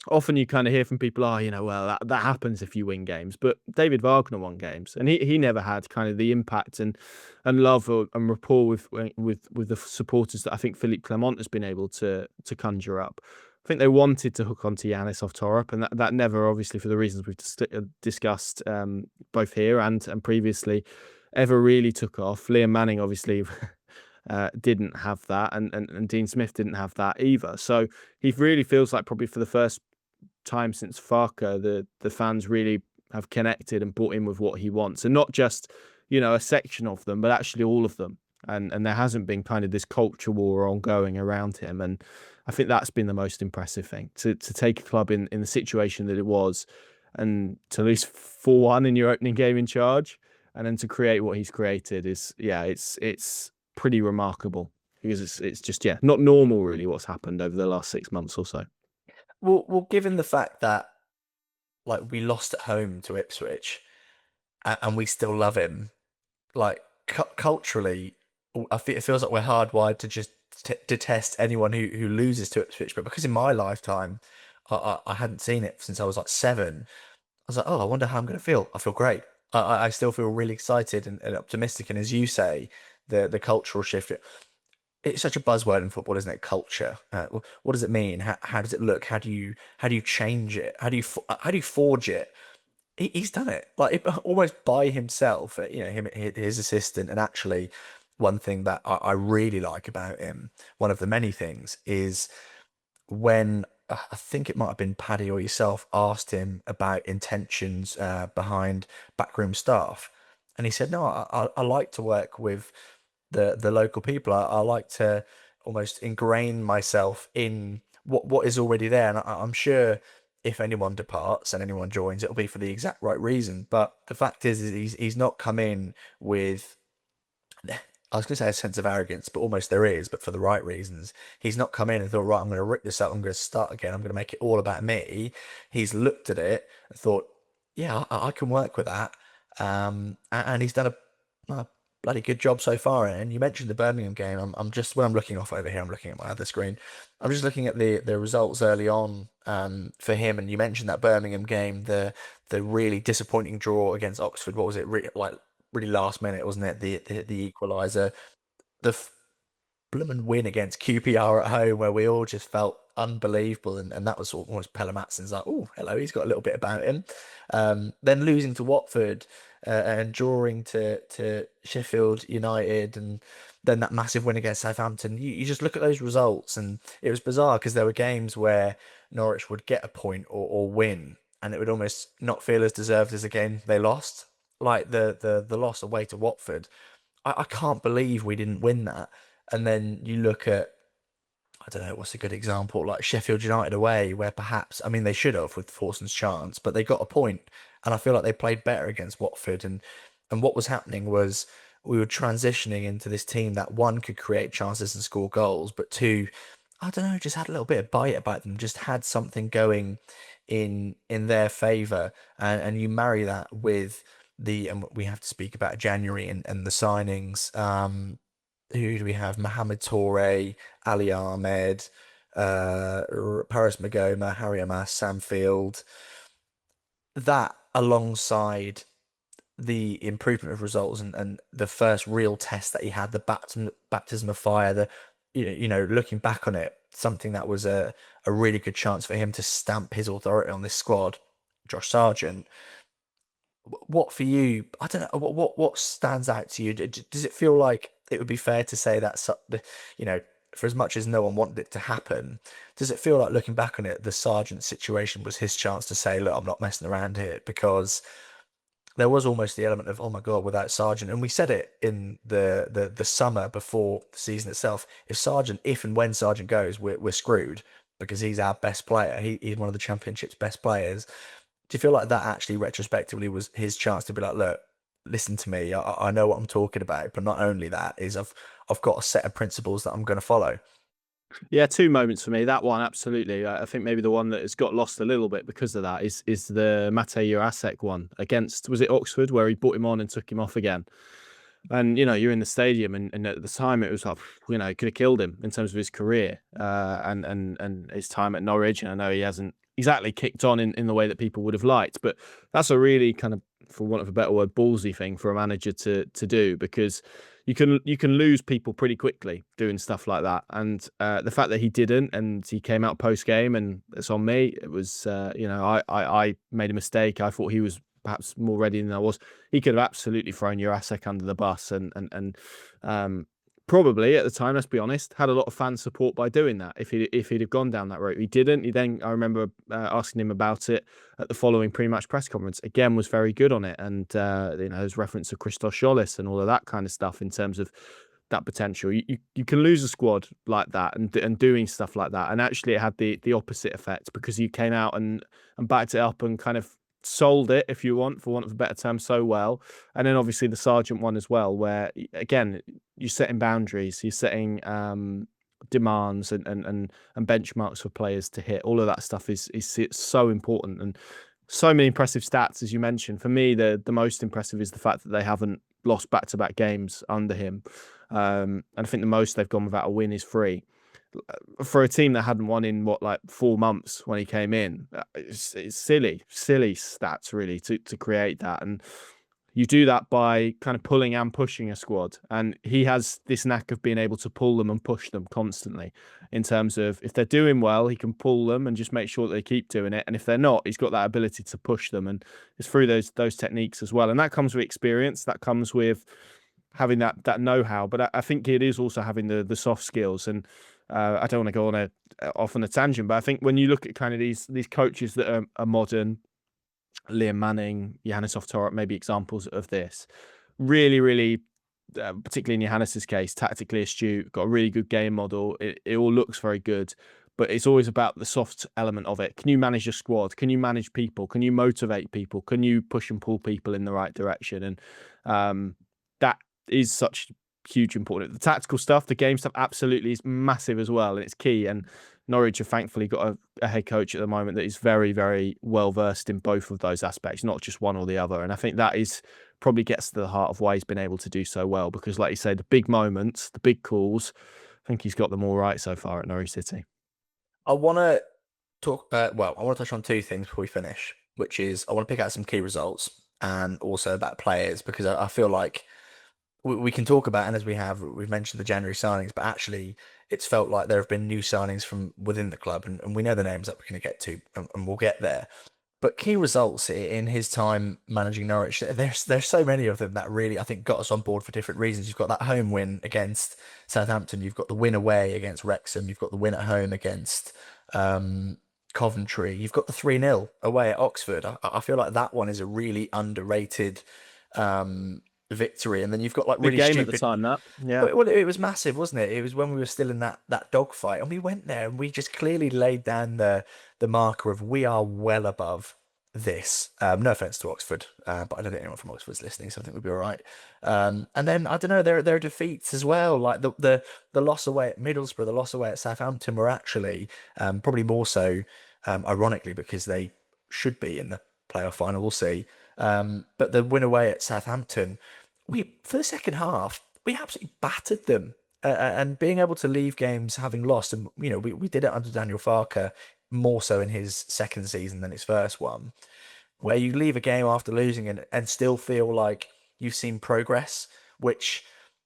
often you kind of hear from people, oh, well, that happens if you win games. But David Wagner won games, and he never had kind of the impact and love and rapport with the supporters that I think Philippe Clement has been able to conjure up. I think they wanted to hook onto Yanis off Torup, and that never, obviously, for the reasons we've discussed both here and previously, ever really took off. Liam Manning obviously didn't have that, and Dean Smith didn't have that either. So he really feels like probably for the first time since Farke, the fans really have connected and bought in with what he wants, and not just a section of them, but actually all of them. And there hasn't been kind of this culture war ongoing around him, and I think that's been the most impressive thing, to take a club in the situation that it was, and to lose 4-1 in your opening game in charge, and then to create what he's created it's pretty remarkable, because it's just not normal really what's happened over the last 6 months or so. Well, given the fact that like we lost at home to Ipswich, and we still love him, like culturally, it feels like we're hardwired to just detest anyone who loses to Ipswich. But because in my lifetime, I hadn't seen it since I was like 7. I was like, oh, I wonder how I'm going to feel. I feel great. I still feel really excited and optimistic. And as you say, the cultural shift. It's such a buzzword in football, isn't it? Culture. What does it mean? How does it look? How do you change it? How do you forge it? He's done it like almost by himself. His assistant, and actually, one thing that I really like about him, one of the many things, is when I think it might have been Paddy or yourself asked him about intentions behind backroom staff, and he said, "No, I like to work with the local people. I like to almost ingrain myself in what is already there, and I'm sure." If anyone departs and anyone joins, it'll be for the exact right reason. But the fact is he's not come in with, I was going to say a sense of arrogance, but almost there is, but for the right reasons. He's not come in and thought, right, I'm going to rip this up, I'm going to start again, I'm going to make it all about me. He's looked at it and thought, yeah, I can work with that. And he's done a bloody good job so far. And you mentioned the Birmingham game. I'm just, when I'm looking off over here, I'm looking at my other screen. I'm just looking at the results early on for him. And you mentioned that Birmingham game, the really disappointing draw against Oxford. What was it? Like really last minute, wasn't it? The equaliser. The Bloomin' win against QPR at home, where we all just felt unbelievable, and that was almost Pelle Matson's like, oh, hello, he's got a little bit about him. Then losing to Watford and drawing to Sheffield United, and then that massive win against Southampton. You just look at those results, and it was bizarre because there were games where Norwich would get a point or win, and it would almost not feel as deserved as a game they lost, like the loss away to Watford. I can't believe we didn't win that. And then you look at, I don't know, what's a good example, like Sheffield United away, where perhaps, I mean, they should have with Forson's chance, but they got a point, and I feel like they played better against Watford. And what was happening was we were transitioning into this team that one could create chances and score goals, but two, I don't know, just had a little bit of bite about them, just had something going in their favour, and you marry that with and we have to speak about January and the signings. Who do we have? Mohamed Toure, Ali Ahmed, Paris Magoma, Harry Amas, Sam Field. That alongside the improvement of results and the first real test that he had, the baptism of fire, looking back on it, something that was a really good chance for him to stamp his authority on this squad. Josh Sargent, what for you? I don't know. What stands out to you? Does it feel like it would be fair to say that you know, for as much as no one wanted it to happen, does it feel like looking back on it, the Sergeant situation was his chance to say, "Look, I'm not messing around here," because there was almost the element of, oh my God, without Sargent, and we said it in the summer before the season itself. If and when Sargent goes, we're screwed because he's our best player. He's one of the championship's best players. Do you feel like that actually retrospectively was his chance to be like, look, listen to me, I know what I'm talking about, but not only that is I've got a set of principles that I'm going to follow. Yeah, two moments for me. That one, absolutely. I think maybe the one that has got lost a little bit because of that is the Matej Jurasek one against, was it Oxford, where he brought him on and took him off again. And you're in the stadium, and at the time it was like, it could have killed him in terms of his career, and his time at Norwich. And I know he hasn't exactly kicked on in the way that people would have liked, but that's a really kind of, for want of a better word, ballsy thing for a manager to do, because you can lose people pretty quickly doing stuff like that. And the fact that he didn't, and he came out post game, and it's on me. It was, I made a mistake. I thought he was perhaps more ready than I was. He could have absolutely thrown Jurasek under the bus, and probably at the time, let's be honest, had a lot of fan support by doing that. If he'd have gone down that route, he didn't. He then, I remember asking him about it at the following pre-match press conference. Again, was very good on it, and his reference to Christos Scholes and all of that kind of stuff in terms of that potential. You can lose a squad like that, and doing stuff like that, and actually it had the opposite effect, because you came out and backed it up and kind of sold it, if you want, for want of a better term, so well. And then obviously the Sargent one as well, where again you're setting boundaries, you're setting demands and benchmarks for players to hit. All of that stuff is so important, and so many impressive stats, as you mentioned. For me, the most impressive is the fact that they haven't lost back-to-back games under him. And I think the most they've gone without a win is 3. For a team that hadn't won in 4 months when he came in, it's silly stats really to create that. And you do that by kind of pulling and pushing a squad. And he has this knack of being able to pull them and push them constantly, in terms of, if they're doing well, he can pull them and just make sure that they keep doing it. And if they're not, he's got that ability to push them. And it's through those techniques as well. And that comes with experience. That comes with having that know-how. But I think it is also having the soft skills. And I don't want to go on off on a tangent, but I think when you look at kind of these coaches that are modern, Liam Manning, Johannes Torp, maybe examples of this, really, really, particularly in Johannes's case, tactically astute, got a really good game model. It all looks very good, but it's always about the soft element of it. Can you manage your squad? Can you manage people? Can you motivate people? Can you push and pull people in the right direction? And that is such huge important. The tactical stuff, the game stuff, absolutely is massive as well, and it's key. And Norwich have thankfully got a head coach at the moment that is very, very well versed in both of those aspects, not just one or the other. And I think that is probably gets to the heart of why he's been able to do so well, because, like you say, the big moments, the big calls, I think he's got them all right so far at Norwich City. I want to talk. I want to touch on two things before we finish, which is I want to pick out some key results and also about players, because I feel like we can talk about, and as we've mentioned the January signings, but actually it's felt like there have been new signings from within the club, and we know the names that we're going to get to, and we'll get there. But key results in his time managing Norwich, there's so many of them that really, I think, got us on board for different reasons. You've got that home win against Southampton, you've got the win away against Wrexham, you've got the win at home against Coventry, you've got the 3-0 away at Oxford. I feel like that one is a really underrated victory. And then you've got like Big really game at the stupid. time, that. Yeah. Well, it was massive, wasn't it? It was when we were still in that dogfight, and we went there and we just clearly laid down the marker of we are well above this. No offense to Oxford, but I don't think anyone from Oxford's listening, so I think we'll be all right. And then I don't know, there are defeats as well, like the loss away at Middlesbrough, the loss away at Southampton were actually probably more so, ironically, because they should be in the playoff final. We'll see. But the win away at Southampton, we for the second half we absolutely battered them, and being able to leave games having lost, and we did it under Daniel Farker more so in his second season than his first one, where you leave a game after losing and still feel like you've seen progress, which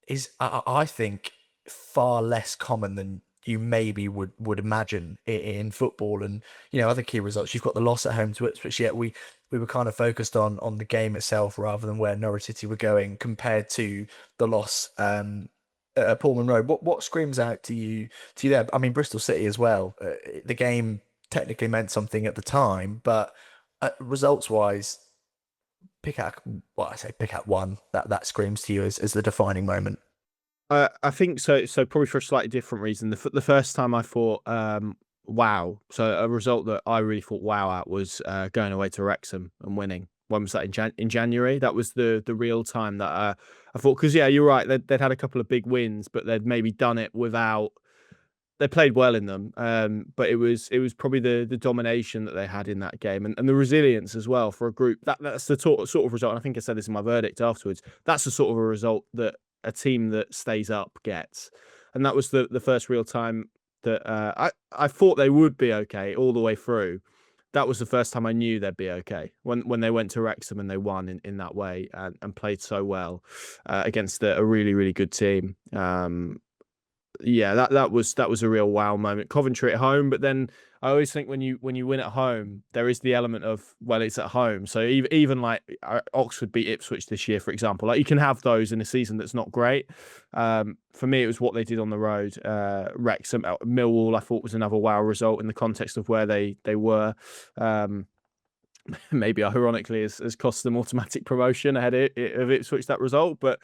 is, I think, far less common than you maybe would imagine in football. And other key results, you've got the loss at home to Ipswich, yet we were kind of focused on the game itself rather than where Norwich City were going, compared to the loss at Pullman Road. What screams out to you there? I mean, Bristol City as well. The game technically meant something at the time, but results wise, pick out, well, I say pick out one that screams to you as the defining moment. I think so. So probably for a slightly different reason. The first time I thought, wow. So a result that I really thought wow at was going away to Wrexham and winning. When was that in January? That was the real time that I thought, because yeah, you're right. They'd had a couple of big wins, but they'd maybe done it without. They played well in them, but it was probably the domination that they had in that game, and the resilience as well for a group. That's the sort of result. And I think I said this in my verdict afterwards. That's the sort of a result that a team that stays up gets, and that was the first real time that I thought they would be okay all the way through. That was the first time I knew they'd be okay when they went to Wrexham and they won in that way, and played so well against a really really good team. Yeah, that was a real wow moment. Coventry at home, but then I always think when you win at home, there is the element of, well, it's at home. So even like Oxford beat Ipswich this year, for example, like you can have those in a season that's not great. For me, it was what they did on the road. Wrexham, Millwall, I thought was another wow result in the context of where they were. Um, Maybe ironically has cost them automatic promotion ahead of Ipswich, that result, but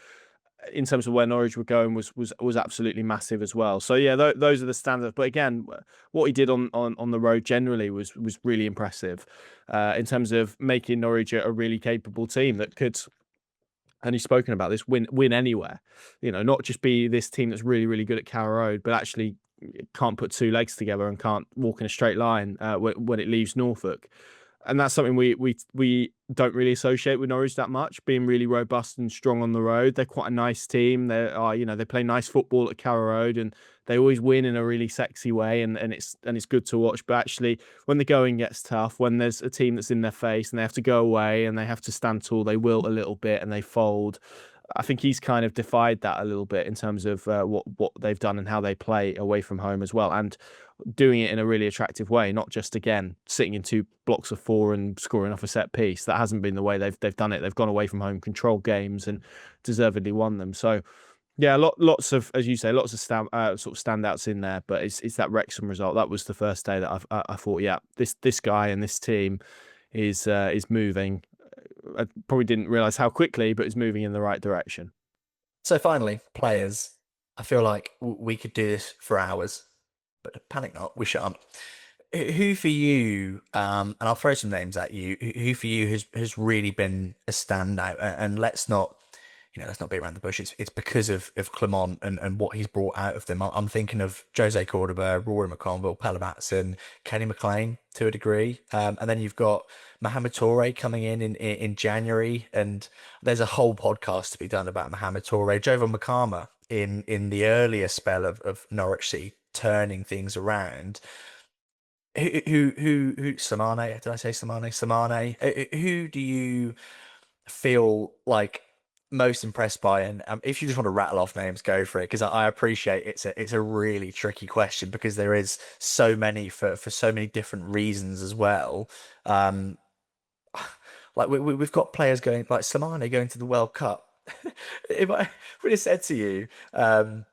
in terms of where Norwich were going was absolutely massive as well. So yeah, those are the standards. But again, what he did on the road generally was really impressive in terms of making Norwich a really capable team that could. And he's spoken about this win anywhere, not just be this team that's really really good at Carrow Road, but actually can't put two legs together and can't walk in a straight line when it leaves Norfolk. And that's something we don't really associate with Norwich that much, being really robust and strong on the road. They're quite a nice team. They play nice football at Carrow Road, and they always win in a really sexy way, and it's good to watch. But actually, when the going gets tough, when there's a team that's in their face and they have to go away and they have to stand tall, they wilt a little bit and they fold. I think he's kind of defied that a little bit in terms of what they've done and how they play away from home as well, and doing it in a really attractive way, not just again sitting in two blocks of four and scoring off a set piece. That hasn't been the way they've done it. They've gone away from home, controlled games, and deservedly won them. So yeah, lots of, as you say, lots of sort of standouts in there. But it's that Wrexham result. That was the first day that I thought, yeah, this guy and this team is moving. I probably didn't realize how quickly, but it's moving in the right direction. So finally, players. I feel like we could do this for hours, but panic not, we shan't. Who for you, and I'll throw some names at you, who for you has really been a standout? And let's not beat around the bush. It's because of Clement and what he's brought out of them. I'm thinking of Jose Cordoba, Rory McConville, Pella Matson, Kenny McLean to a degree. And then you've got Mohamed Toure coming in January. And there's a whole podcast to be done about Mohamed Toure. Jovan Makama in the earlier spell of Norwich City turning things around. Who Samane? Did I say Samane? Samane. Who do you feel like most impressed by? And if you just want to rattle off names, go for it. Because I appreciate it's a really tricky question because there is so many for so many different reasons as well. Um, like we've got players going like Samane going to the World Cup. If I would have said to you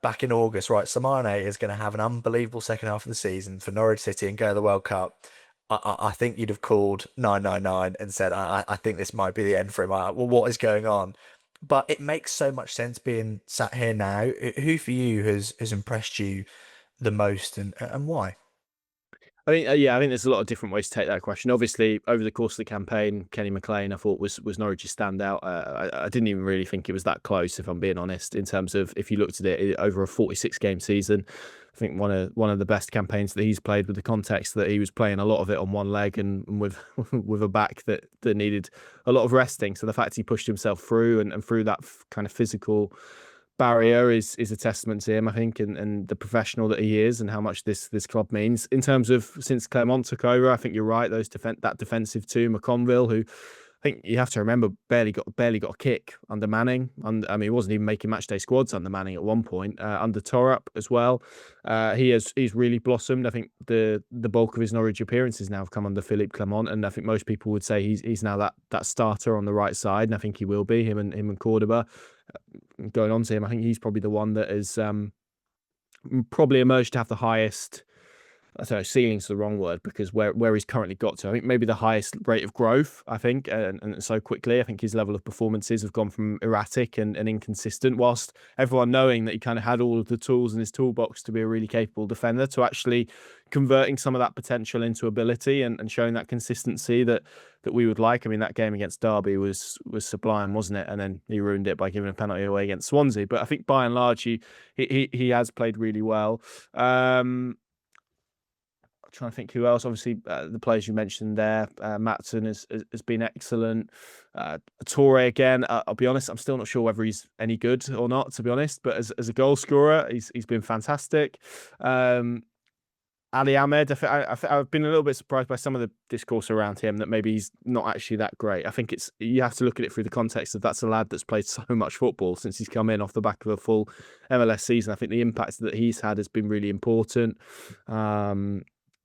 back in August, right, Samane is going to have an unbelievable second half of the season for Norwich City and go to the World Cup, I think you'd have called 999 and said, I think this might be the end for him. Well, what is going on? But it makes so much sense being sat here now. Who for you has impressed you the most and why? I think, yeah, I think there's a lot of different ways to take that question. Obviously, over the course of the campaign, Kenny McLean, I thought was Norwich's standout. I didn't even really think it was that close, if I'm being honest. In terms of if you looked at it over a 46 game season, I think one of the best campaigns that he's played, with the context that he was playing a lot of it on one leg and with with a back that needed a lot of resting. So the fact he pushed himself through and through that kind of physical barrier is a testament to him, I think, and the professional that he is and how much this club means. In terms of since Clement took over, I think you're right. That defensive two, McConville, who I think you have to remember barely got a kick under Manning. I mean, he wasn't even making matchday squads under Manning at one point. Under Torup as well, he's really blossomed. I think the bulk of his Norwich appearances now have come under Philippe Clement, and I think most people would say he's now that starter on the right side, and I think he will be him and Cordoba. Going on to him, I think he's probably the one that has probably emerged to have the highest I don't know, ceiling's the wrong word, because where he's currently got to, I think maybe the highest rate of growth, I think, and so quickly. I think his level of performances have gone from erratic and inconsistent, whilst everyone knowing that he kind of had all of the tools in his toolbox to be a really capable defender, to actually converting some of that potential into ability and showing that consistency that we would like. I mean, that game against Derby was sublime, wasn't it? And then he ruined it by giving a penalty away against Swansea. But I think by and large, he has played really well. Trying to think who else. Obviously, the players you mentioned there, Matson has been excellent. Torre again. I'll be honest, I'm still not sure whether he's any good or not, to be honest. But as a goal scorer, he's been fantastic. Ali Ahmed, I've been a little bit surprised by some of the discourse around him, that maybe he's not actually that great. I think you have to look at it through the context of that's a lad that's played so much football since he's come in off the back of a full MLS season. I think the impact that he's had has been really important.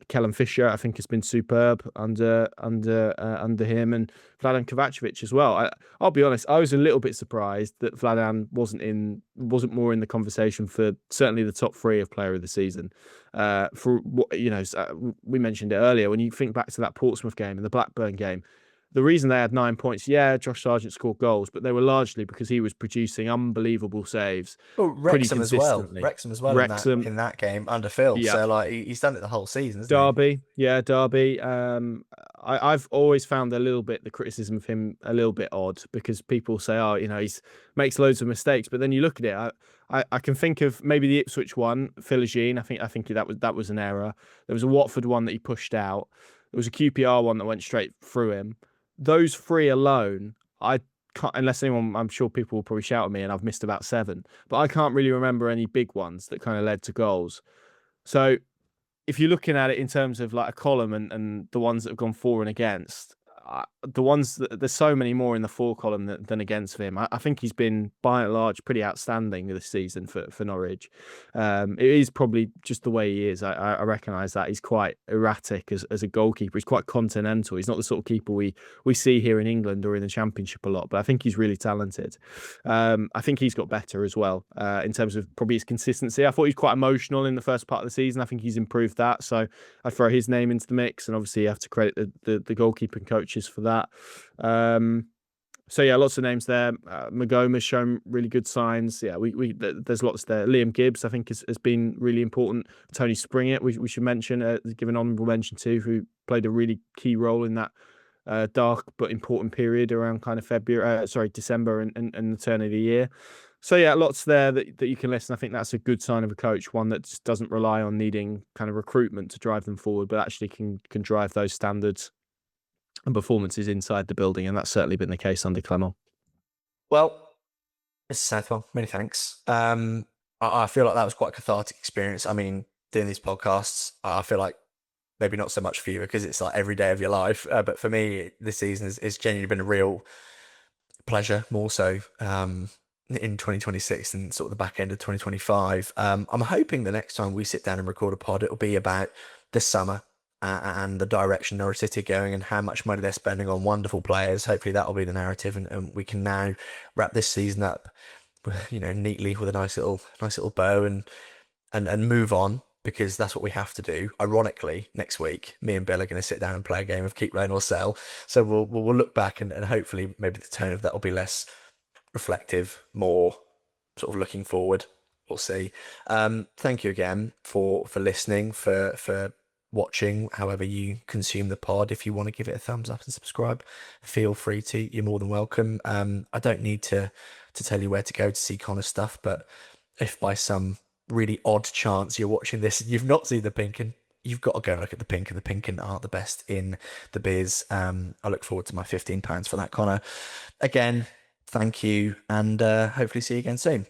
Kellen Fisher, I think, has been superb under him, and Vladan Kovacevic as well. I'll be honest, I was a little bit surprised that Vladan wasn't more in the conversation for certainly the top three of player of the season. For what we mentioned it earlier, when you think back to that Portsmouth game and the Blackburn game, the reason they had 9 points, yeah, Josh Sargent scored goals, but they were largely because he was producing unbelievable saves Well, pretty Wrexham as well. consistently. Wrexham as well Wrexham, in that game under Phil. yeah. So like he's done it the whole season, hasn't he? Derby, yeah, Derby. I've always found the criticism of him a little bit odd, because people say, oh, he's makes loads of mistakes, but then you look at it. I can think of maybe the Ipswich one, Philogene. I think that was an error. There was a Watford one that he pushed out. There was a QPR one that went straight through him. Those three alone, I can't, unless anyone, I'm sure people will probably shout at me, and I've missed about 7, but I can't really remember any big ones that kind of led to goals. So if you're looking at it in terms of like a column and the ones that have gone for and against, the ones that there's so many more in the for column than against him. I think he's been by and large pretty outstanding this season for Norwich. It is probably just the way he is. I recognise that he's quite erratic as a goalkeeper. He's quite continental. He's not the sort of keeper we see here in England or in the Championship a lot, but I think he's really talented. I think he's got better as well in terms of probably his consistency. I thought he was quite emotional in the first part of the season. I think he's improved that. So I'd throw his name into the mix, and obviously you have to credit the goalkeeping coaches for that. So yeah, lots of names there. Magoma's shown really good signs. Yeah, there's lots there. Liam Gibbs, I think, has been really important. Tony Springett, we should mention, give an honourable mention to, who played a really key role in that dark but important period around kind of December and the turn of the year. So yeah, lots there that you can listen. I think that's a good sign of a coach, one that just doesn't rely on needing kind of recruitment to drive them forward, but actually can drive those standards and performances inside the building, and that's certainly been the case under Clement. Well, Mr. Southwell, many thanks. I feel like that was quite a cathartic experience. I mean, doing these podcasts, I feel like maybe not so much for you because it's like every day of your life, but for me, this season has genuinely been a real pleasure, more so in 2026 and sort of the back end of 2025. I'm hoping the next time we sit down and record a pod, it'll be about this summer and the direction Norwich City are going and how much money they're spending on wonderful players. Hopefully that'll be the narrative, and we can now wrap this season up, neatly with a nice little bow and move on, because that's what we have to do. Ironically, next week, me and Bill are going to sit down and play a game of Keep Rain or Sell. So we'll look back and hopefully maybe the tone of that will be less reflective, more sort of looking forward. We'll see. Thank you again for listening, for watching, however you consume the pod. If you want to give it a thumbs up and subscribe, feel free to. You're more than welcome. I don't need to tell you where to go to see Connor's stuff, but if by some really odd chance you're watching this and you've not seen the Pink Un, you've got to go look at the Pink Un. The Pink Un are the best in the biz. I look forward to my £15 for that, Connor. Again, thank you, and hopefully see you again soon.